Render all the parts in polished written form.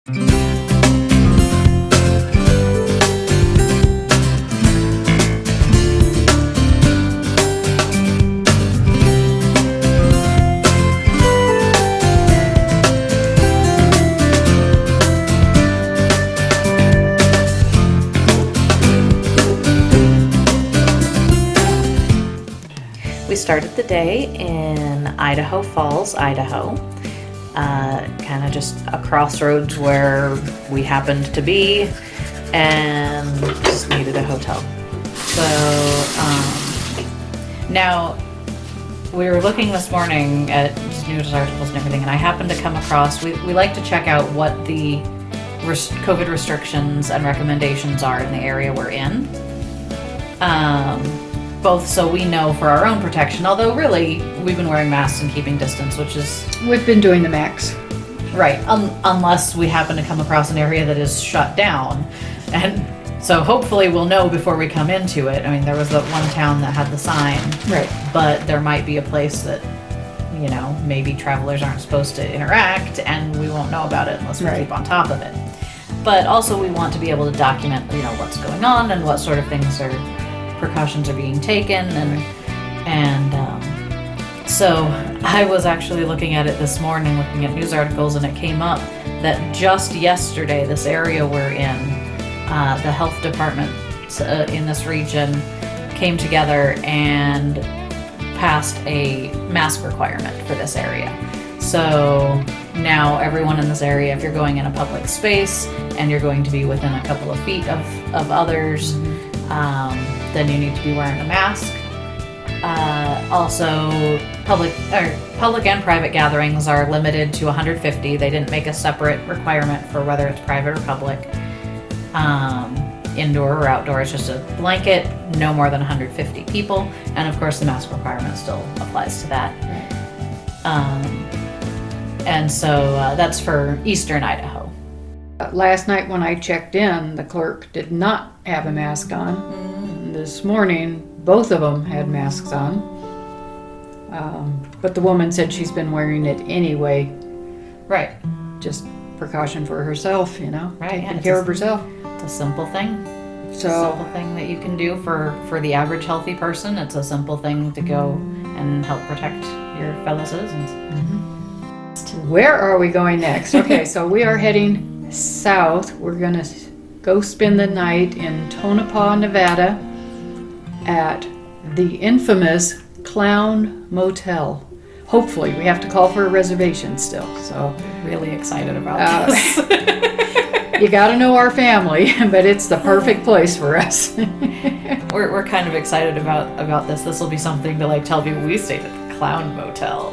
We started the day in Idaho Falls, Idaho, kind of just a crossroads where we happened to be and just needed a hotel. So now we were looking this morning at just news articles and everything, and I happened to come across, we like to check out what the COVID restrictions and recommendations are in the area we're in. Both so we know for our own protection, although really we've been wearing masks and keeping distance, which is... We've been doing the max. Right, unless we happen to come across an area that is shut down. And so hopefully we'll know before we come into it. I mean, there was that one town that had the sign. Right. But there might be a place that, you know, maybe travelers aren't supposed to interact and we won't know about it unless we keep on top of it. But also we want to be able to document, you know, what's going on and what sort of precautions are being taken, and so I was actually looking at it this morning, looking at news articles, and it came up that just yesterday, this area we're in, the health department in this region came together and passed a mask requirement for this area. So now everyone in this area, if you're going in a public space and you're going to be within a couple of feet of others, then you need to be wearing a mask. Also, public and private gatherings are limited to 150. They didn't make a separate requirement for whether it's private or public. Indoor or outdoor, it's just a blanket, no more than 150 people. And of course, the mask requirement still applies to that. And so that's for eastern Idaho. Last night when I checked in, the clerk did not have a mask on. This morning, both of them had masks on. But the woman said she's been wearing it anyway. Right. Just precaution for herself, you know. Right. Taking care of herself. It's a simple thing. So, a simple thing that you can do for the average healthy person. It's a simple thing to go and help protect your fellow citizens. Where are we going next? Okay, so we are heading south. We're going to go spend the night in Tonopah, Nevada at the infamous Clown Motel. Hopefully, we have to call for a reservation still. So really excited about this. You got to know our family, but it's the perfect place for us. We're kind of excited about this. This will be something to like tell people we stayed at the Clown Motel.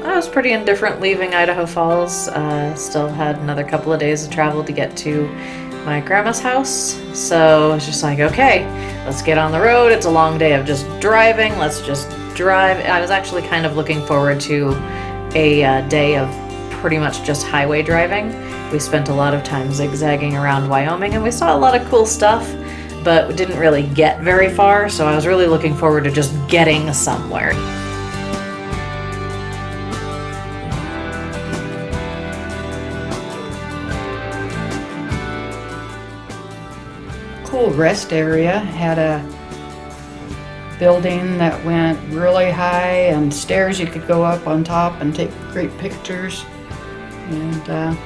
I was pretty indifferent leaving Idaho Falls. Still had another couple of days of travel to get to my grandma's house. So it's just like, okay, let's get on the road. It's a long day of just driving. Let's just drive. I was actually kind of looking forward to a day of pretty much just highway driving. We spent a lot of time zigzagging around Wyoming and we saw a lot of cool stuff, but we didn't really get very far. So I was really looking forward to just getting somewhere. Cool rest area. Had a building that went really high and stairs you could go up on top and take great pictures. And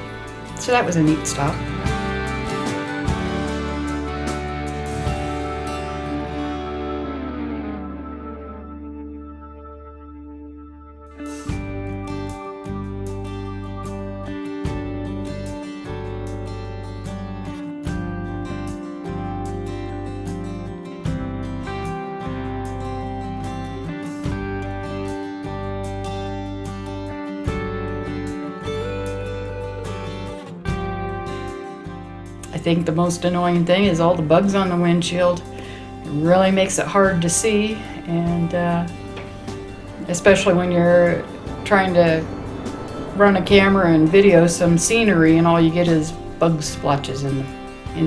so that was a neat stop. I think the most annoying thing is all the bugs on the windshield. It really makes it hard to see, and especially when you're trying to run a camera and video some scenery and all you get is bug splotches in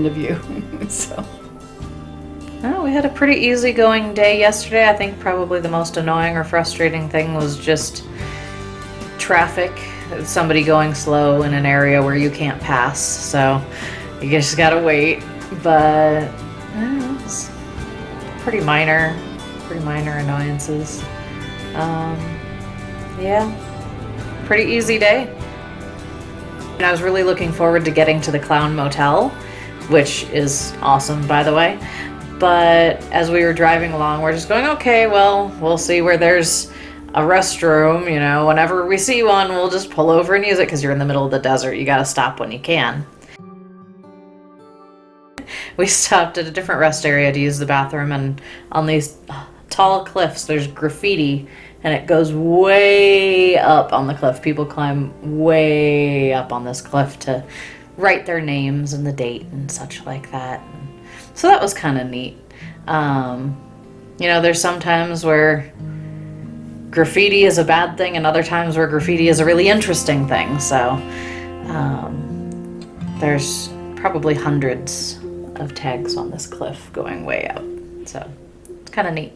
the view. So. Well, we had a pretty easygoing day yesterday. I think probably the most annoying or frustrating thing was just traffic somebody going slow in an area where you can't pass, so you just gotta wait. But it's pretty minor annoyances. Yeah, pretty easy day. And I was really looking forward to getting to the Clown Motel, which is awesome, by the way. But as we were driving along, we're just going, okay, well, we'll see where there's a restroom, you know, whenever we see one, we'll just pull over and use it, because you're in the middle of the desert. You gotta stop when you can. We stopped at a different rest area to use the bathroom, and on these tall cliffs, there's graffiti, and it goes way up on the cliff. People climb way up on this cliff to write their names and the date and such like that. So that was kind of neat. You know, there's some times where graffiti is a bad thing and other times where graffiti is a really interesting thing. So there's probably hundreds of tags on this cliff going way up. So it's kind of neat.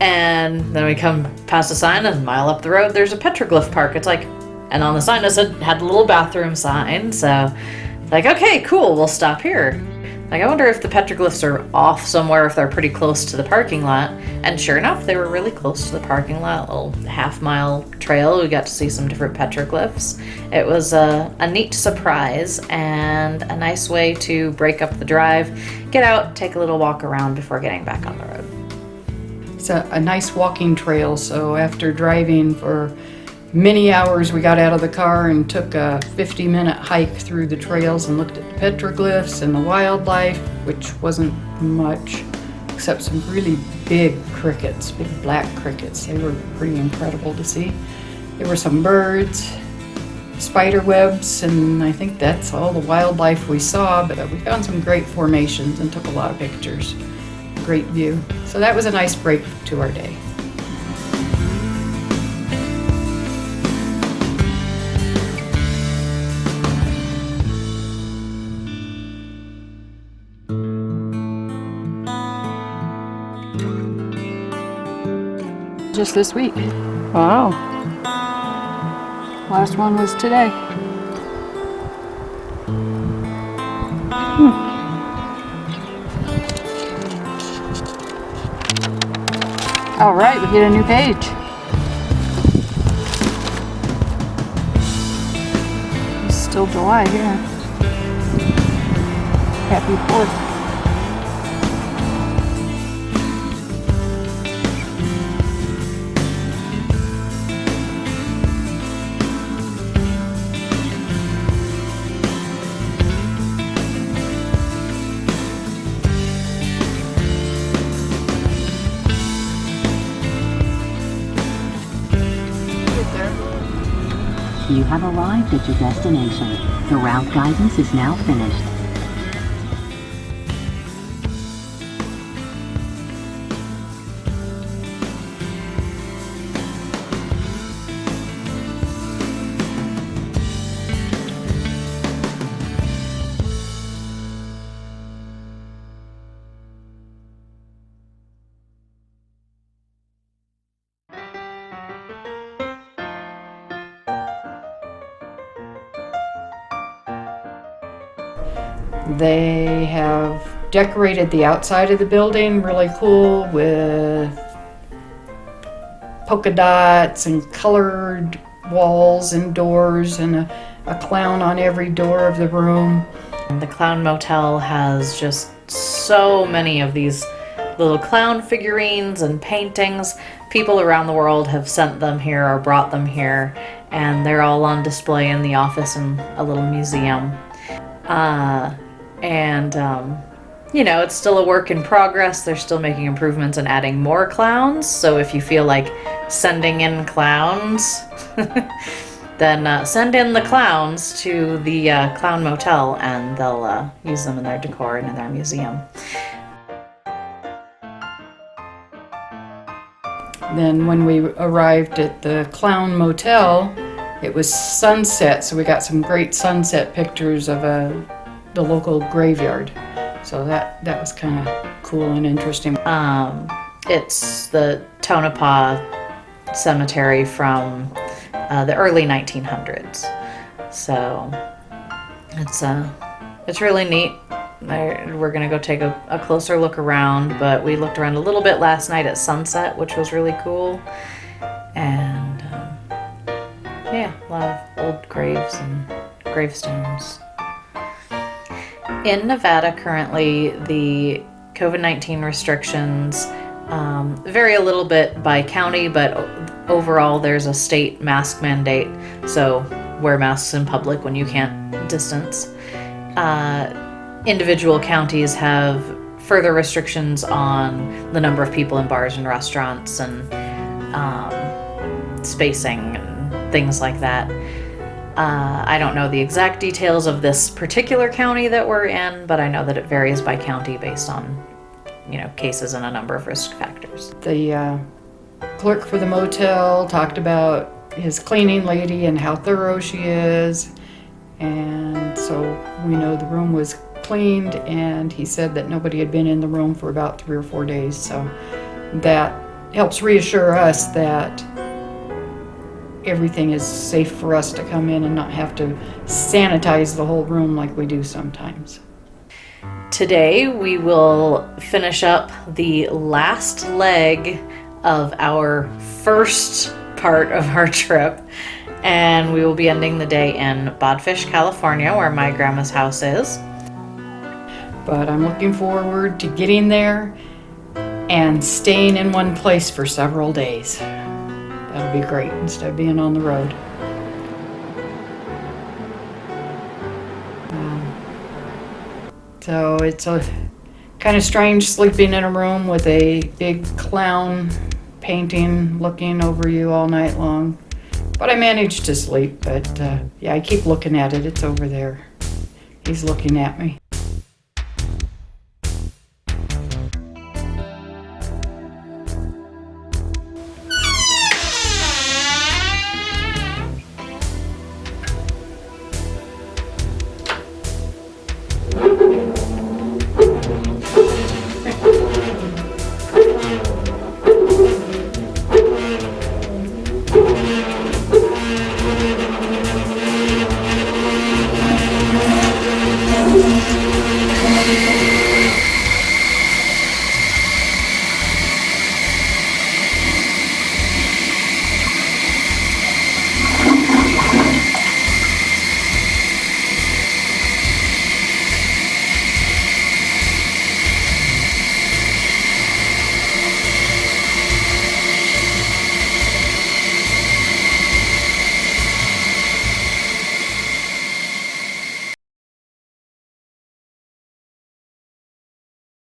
And then we come past a sign, and a mile up the road, there's a petroglyph park. It's like, and on the sign it had the little bathroom sign. So, like, okay, cool, we'll stop here. Like, I wonder if the petroglyphs are off somewhere, if they're pretty close to the parking lot. And sure enough, they were really close to the parking lot. Little half-mile trail. We got to see some different petroglyphs. It was a neat surprise and a nice way to break up the drive, get out, take a little walk around before getting back on the road. It's a nice walking trail, so after driving for many hours, we got out of the car and took a 50-minute hike through the trails and looked at the petroglyphs and the wildlife, which wasn't much, except some really big crickets, big black crickets. They were pretty incredible to see. There were some birds, spider webs, and I think that's all the wildlife we saw, but we found some great formations and took a lot of pictures. Great view. So that was a nice break to our day. Just this week. Wow. Last one was today. All right, we get a new page. It's still July here. Happy 4th. You have arrived at your destination. The route guidance is now finished. They have decorated the outside of the building really cool with polka dots and colored walls and doors and a clown on every door of the room. The Clown Motel has just so many of these little clown figurines and paintings. People around the world have sent them here or brought them here, and they're all on display in the office in a little museum. You know, it's still a work in progress. They're still making improvements and adding more clowns. So if you feel like sending in clowns, then send in the clowns to the Clown Motel, and they'll use them in their decor and in their museum. Then when we arrived at the Clown Motel, it was sunset, so we got some great sunset pictures of the local graveyard. So that was kind of cool and interesting. It's the Tonopah Cemetery from the early 1900s. So it's really neat. We're gonna go take a closer look around, but we looked around a little bit last night at sunset, which was really cool. And yeah, a lot of old graves and gravestones. In Nevada currently, the COVID-19 restrictions vary a little bit by county, but overall there's a state mask mandate, so wear masks in public when you can't distance. Individual counties have further restrictions on the number of people in bars and restaurants and spacing and things like that. I don't know the exact details of this particular county that we're in, but I know that it varies by county based on, cases and a number of risk factors. The clerk for the motel talked about his cleaning lady and how thorough she is, and so we know the room was cleaned, and he said that nobody had been in the room for about 3 or 4 days, so that helps reassure us that everything is safe for us to come in and not have to sanitize the whole room like we do sometimes. Today we will finish up the last leg of our first part of our trip, and we will be ending the day in Bodfish, California, where my grandma's house is. But I'm looking forward to getting there and staying in one place for several days. That'll be great instead of being on the road. So it's a kind of strange sleeping in a room with a big clown painting looking over you all night long. But I managed to sleep, but yeah, I keep looking at it. It's over there. He's looking at me.